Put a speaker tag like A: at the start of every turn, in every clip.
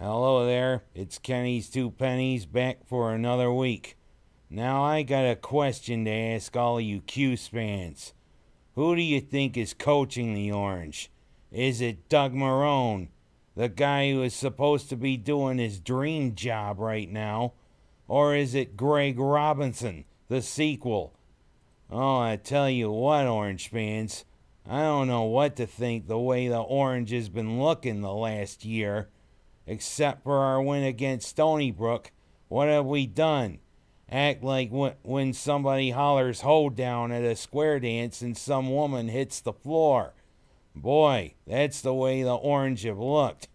A: Hello there, it's Kenny's Two Pennies back for another week. Now I got a question to ask all you Cuse fans. Who do you think is coaching the Orange? Is it Doug Marrone, the guy who is supposed to be doing his dream job right now? Or is it Greg Robinson, the sequel? Oh, I tell you what, Orange fans, I don't know what to think the way the Orange has been looking the last year. Except for our win against Stony Brook, what have we done? Act like when somebody hollers "hold down" at a square dance and some woman hits the floor. Boy, that's the way the Orange have looked.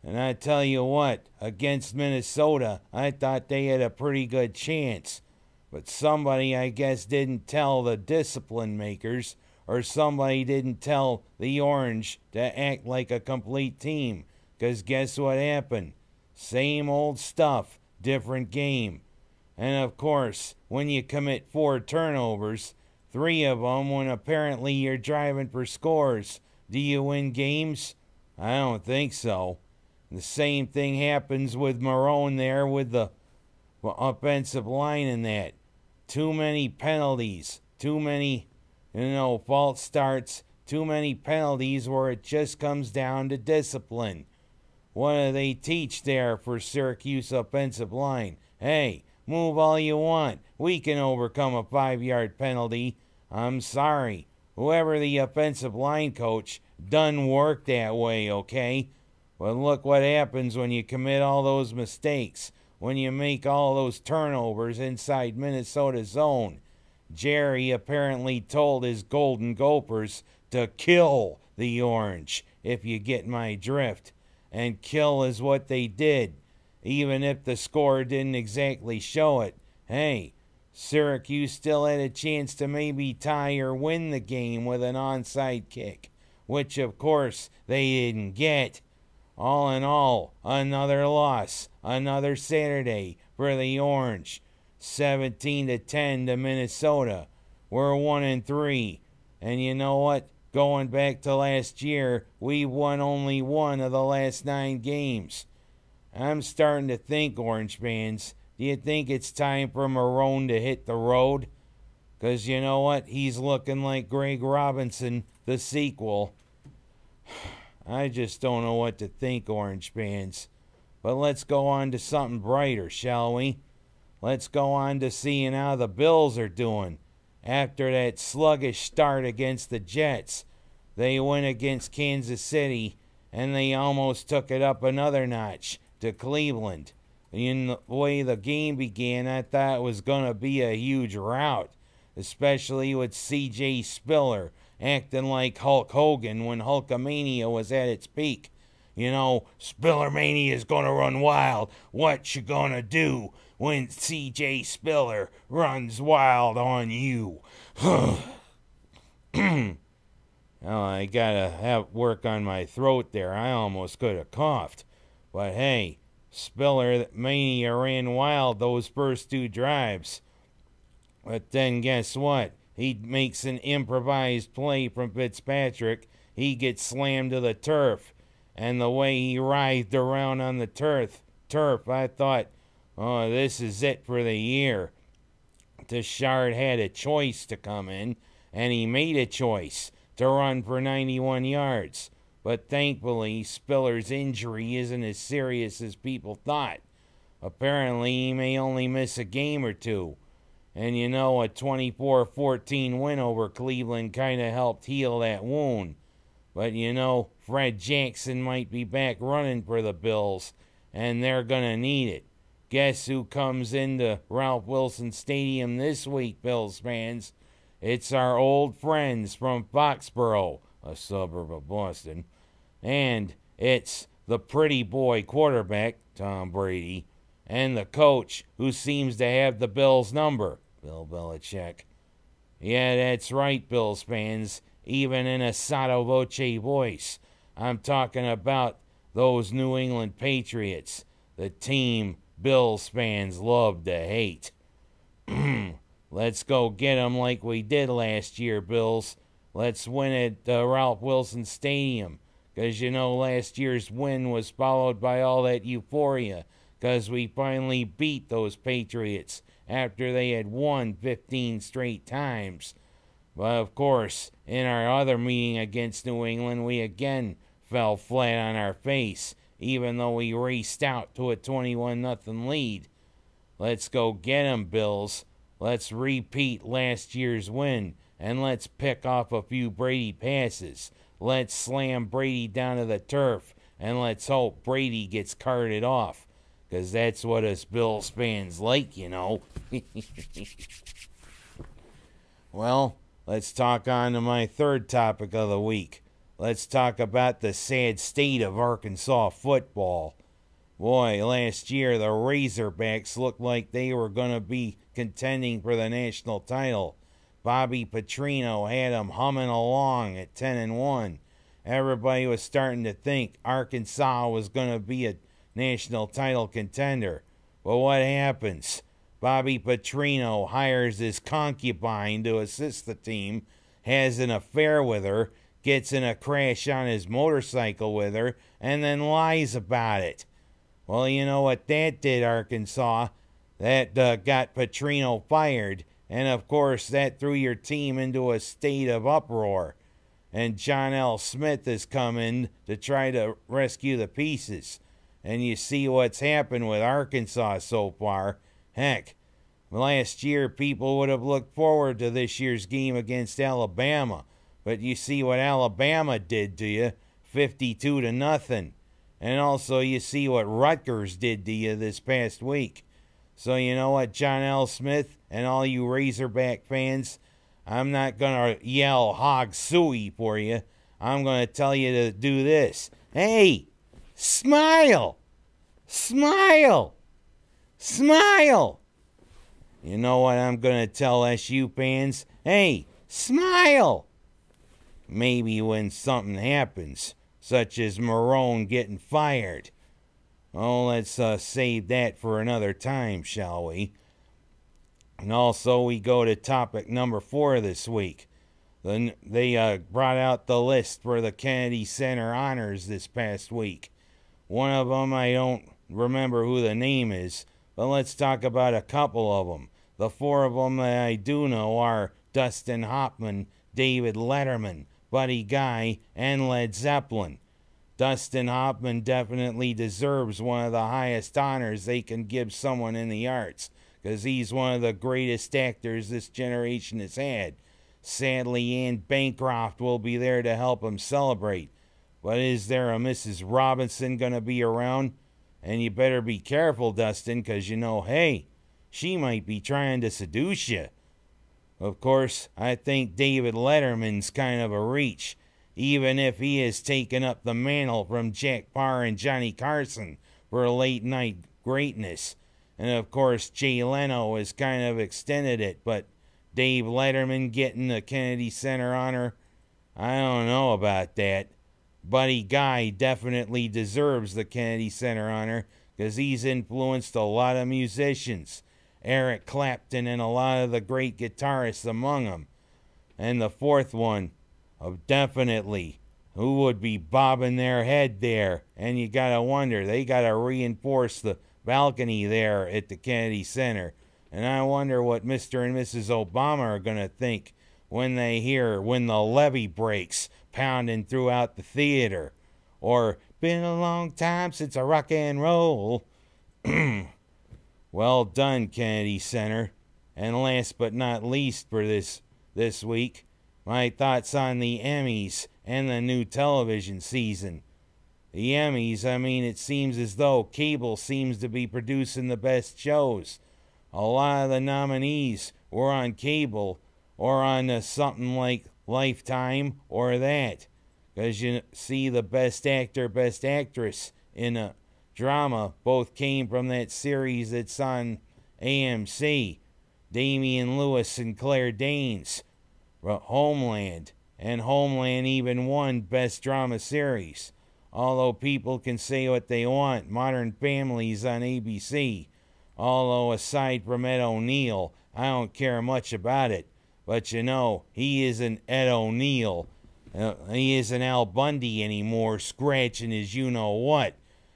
A: And I tell you what, against Minnesota, I thought they had a pretty good chance. But somebody, I guess, didn't tell the discipline makers, or somebody didn't tell the Orange to act like a complete team. 'Cause guess what happened? Same old stuff, different game. And of course, when you commit 4 turnovers, 3 of them when apparently you're driving for scores, do you win games? I don't think so. The same thing happens with Marrone there with the offensive line and that. Too many penalties, too many, false starts, too many penalties where it just comes down to discipline. What do they teach there for Syracuse offensive line? Hey, move all you want. We can overcome a 5-yard penalty. I'm sorry. Whoever the offensive line coach done work that way, okay? But look what happens when you commit all those mistakes. When you make all those turnovers inside Minnesota's zone. Jerry apparently told his Golden Gophers to kill the Orange, if you get my drift. And kill is what they did, even if the score didn't exactly show it. Hey, Syracuse still had a chance to maybe tie or win the game with an onside kick, which of course they didn't get. All in all, another loss, another Saturday for the Orange. 17-10 to Minnesota. We're 1-3, and you know what? Going back to last year, we won only 1 of the last 9 games. I'm starting to think, Orange fans, do you think it's time for Marrone to hit the road? 'Cause you know what? He's looking like Greg Robinson, the sequel. I just don't know what to think, Orange fans. But let's go on to something brighter, shall we? Let's go on to seeing how the Bills are doing. After that sluggish start against the Jets, they went against Kansas City, and they almost took it up another notch to Cleveland. In the way the game began, I thought it was going to be a huge rout, especially with C.J. Spiller acting like Hulk Hogan when Hulkamania was at its peak. Spillermania is going to run wild. What you going to do when C.J. Spiller runs wild on you? Oh, I gotta have work on my throat there. I almost could have coughed. But hey, Spiller Mania ran wild those first 2 drives. But then guess what? He makes an improvised play from Fitzpatrick. He gets slammed to the turf. And the way he writhed around on the turf, I thought, oh, this is it for the year. Tashard had a choice to come in, and he made a choice to run for 91 yards. But thankfully, Spiller's injury isn't as serious as people thought. Apparently, he may only miss a game or 2. And a 24-14 win over Cleveland kind of helped heal that wound. But Fred Jackson might be back running for the Bills, and they're going to need it. Guess who comes into Ralph Wilson Stadium this week, Bills fans? It's our old friends from Foxborough, a suburb of Boston. And it's the pretty boy quarterback, Tom Brady, and the coach who seems to have the Bills' number, Bill Belichick. Yeah, that's right, Bills fans, even in a sotto voce voice. I'm talking about those New England Patriots, the team Bills fans love to hate. Let's go get them like we did last year, Bills. Let's win at Ralph Wilson Stadium. 'Cause last year's win was followed by all that euphoria 'cause we finally beat those Patriots after they had won 15 straight times. But of course, in our other meeting against New England, we again fell flat on our face, even though we raced out to a 21-0 lead. Let's go get 'em, Bills. Let's repeat last year's win, and let's pick off a few Brady passes. Let's slam Brady down to the turf, and let's hope Brady gets carted off, 'cause that's what us Bills fans like. Well, let's talk on to my third topic of the week. Let's talk about the sad state of Arkansas football. Boy, last year the Razorbacks looked like they were going to be contending for the national title. Bobby Petrino had them humming along at 10-1. Everybody was starting to think Arkansas was going to be a national title contender. But what happens? Bobby Petrino hires his concubine to assist the team, has an affair with her, gets in a crash on his motorcycle with her, and then lies about it. Well, you know what that did, Arkansas? That got Petrino fired, and of course that threw your team into a state of uproar. And John L. Smith has come in to try to rescue the pieces. And you see what's happened with Arkansas so far. Heck, last year people would have looked forward to this year's game against Alabama. But you see what Alabama did to you, 52-0. And also you see what Rutgers did to you this past week. So you know what, John L. Smith and all you Razorback fans, I'm not going to yell hog suey for you. I'm going to tell you to do this. Hey, smile! Smile! Smile! You know what I'm going to tell SU fans? Hey, smile! Maybe when something happens, such as Marrone getting fired. Oh, let's save that for another time, shall we? And also, we go to topic number 4 this week. They brought out the list for the Kennedy Center honors this past week. One of them, I don't remember who the name is, but let's talk about a couple of them. The 4 of them that I do know are Dustin Hoffman, David Letterman, Buddy Guy, and Led Zeppelin. Dustin Hoffman definitely deserves one of the highest honors they can give someone in the arts, because he's one of the greatest actors this generation has had. Sadly, Anne Bancroft will be there to help him celebrate. But is there a Mrs. Robinson going to be around? And you better be careful, Dustin, because hey, she might be trying to seduce you. Of course, I think David Letterman's kind of a reach, even if he has taken up the mantle from Jack Paar and Johnny Carson for late night greatness. And of course, Jay Leno has kind of extended it, but Dave Letterman getting the Kennedy Center honor, I don't know about that. Buddy Guy definitely deserves the Kennedy Center honor because he's influenced a lot of musicians, Eric Clapton and a lot of the great guitarists among them. And the 4th one, definitely, who would be bobbing their head there? And you gotta wonder, they gotta reinforce the balcony there at the Kennedy Center. And I wonder what Mr. and Mrs. Obama are gonna think when they hear "When the Levee Breaks" pounding throughout the theater. Or "Been a long time since I rock and roll." Well done, Kennedy Center. And last but not least for this week, my thoughts on the Emmys and the new television season. The Emmys, it seems as though cable seems to be producing the best shows. A lot of the nominees were on cable or on something like Lifetime or that. Because you see, the best actor, best actress in a drama both came from that series that's on AMC. Damian Lewis and Claire Danes, Homeland, and Homeland even won Best Drama Series. Although people can say what they want, Modern Family's on ABC. Although aside from Ed O'Neill, I don't care much about it. But he isn't Ed O'Neill. He isn't Al Bundy anymore, scratching his you-know-what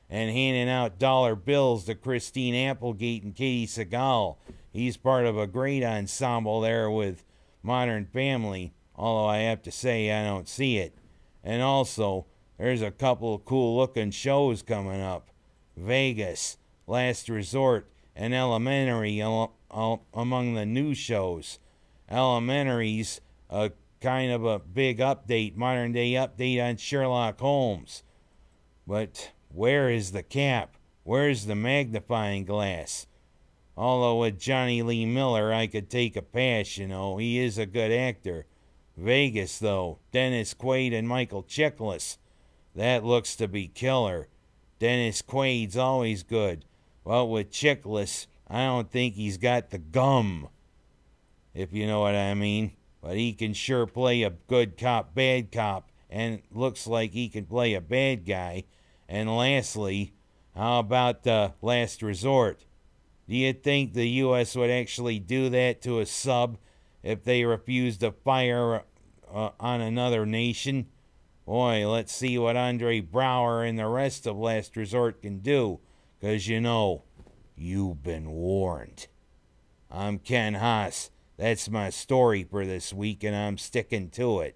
A: and handing out dollar bills to Christine Applegate and Katie Seagal. He's part of a great ensemble there with Modern Family, although I have to say I don't see it. And also, there's a couple of cool-looking shows coming up. Vegas, Last Resort, and Elementary among the new shows. Elementary's a kind of a big update, modern-day update on Sherlock Holmes. But where is the cap? Where's the magnifying glass? Although with Johnny Lee Miller, I could take a pass, you know. He is a good actor. Vegas, though. Dennis Quaid and Michael Chiklis. That looks to be killer. Dennis Quaid's always good. Well, with Chiklis, I don't think he's got the gum, if you know what I mean. But he can sure play a good cop, bad cop, and looks like he can play a bad guy. And lastly, how about the Last Resort? Do you think the U.S. would actually do that to a sub if they refused to fire on another nation? Boy, let's see what Andre Braugher and the rest of Last Resort can do, 'cause you know, you've been warned. I'm Ken Haas. That's my story for this week, and I'm sticking to it.